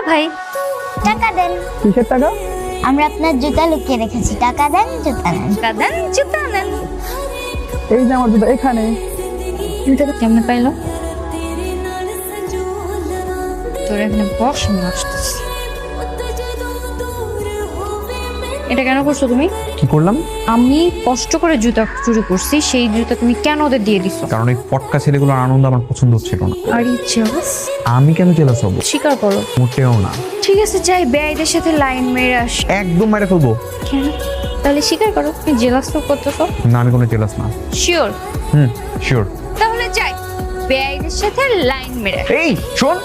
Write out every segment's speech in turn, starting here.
ভাই টাকা দেন। কিসের টাকা? আমরা আপনার জুতা লুকিয়ে রেখেছি, টাকা দেন, জুতা নেন। টাকা দেন, জুতা নেন। এই যে আমার জুতা এখানে। জুতাটা কেমনে পাইলো? তোর এখানে বস, আমি আসতেছি। এটা কেন করছো তুমি? কি করলাম? আমি কষ্ট করে জুতা চুরি করছি, সেই জুতা তুমি কেন ওদের দিয়ে দিছো? কারণ এই পটকা ছেলেগুলোর আনন্দ আমার পছন্দ হচ্ছিল না। আর ইচ্ছে আমি কেন জেলাস হবো? স্বীকার করো। মোটেও না। ঠিক আছে, যাই বেআইদের সাথে লাইন মেরে আস। একদম মেরে ফেলবো। কেন? তাহলে স্বীকার করো তুমি জেলাস তো করতেছো। না, আমি কোনো জেলাস না। শিওর? শিওর। তাহলে যাই বেআইদের সাথে লাইন মেরে আস। এই শোন,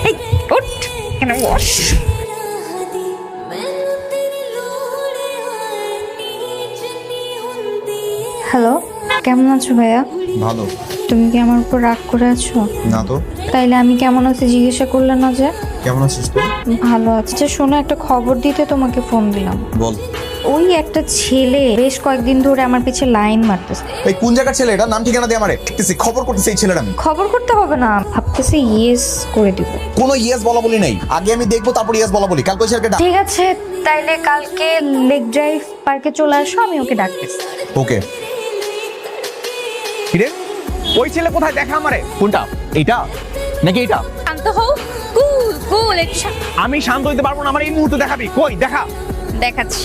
এই ওঠ, এখানে বস। হ্যালো, কেমন আছো ভাইয়া? ভালো। তুমি কি আমার উপর রাগ করে আছো? না তো। তাইলে আমি কেমন আছি জিজ্ঞাসা করলে না যে? কেমন আছিস তুই? ভালো আছি। আচ্ছা শোনো, একটা খবর দিতে তোমাকে ফোন দিলাম। বল। ওই একটা ছেলে বেশ কয়েকদিন ধরে আমার পিছে লাইন মারতেছে। এই কোন জায়গার ছেলে এটা? নাম ঠিকানা দিয়ে আমারে দেখতেছি, খবর করতেছি এই ছেলেটা। আমি খবর করতে হবে না, ভাবতেছি ইয়েস করে দিব। কোনো ইয়েস বলা বলি নাই, আগে আমি দেখবো তারপর ইয়েস বলা বলি। কালকে ওই ছেলেকে ডাক। ঠিক আছে, তাইলে কালকে লেক ড্রাইভ পার্কে চলে আসো, আমি ওকে ডাকতেছি। ওকে। কিরে ওই ছেলে কোথায়? দেখা আমারে। কোনটা? এইটা নাকি এইটা? শান্ত হও, কুল কুল। আমি শান্ত হইতে পারবো না, আমার এই মুহূর্তে দেখাবি। কই দেখা? দেখাচ্ছি।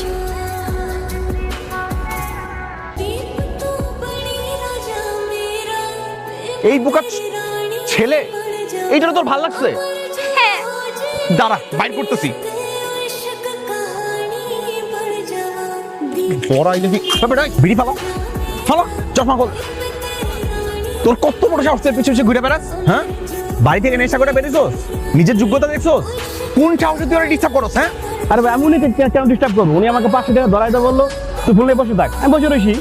এই বোকা ছেলে, এইটা তোর ভাল লাগছে? হ্যাঁ। দাঁড়া, বাইর করতেছি। পড়াই দেখি বিড়ি ফালা ফালা, চশমা খোল। তোর কত বড় সাহস, পিছু পিছু ঘুরে বেড়াস? হ্যাঁ, বাড়ি থেকে নেশা করে বেরিয়েছোস? নিজের যোগ্যতা দেখছোস? কোন সাহসে তুই ওরা ডিস্টার্ব করস? হ্যাঁ, আরে ভাই, এমনই কেন ডিস্টার্ব করবো? উনি আমাকে 500 টাকা ধরাইতে বললো, তুই ফোনে বসে থাক। আমি বসে রয়েছি।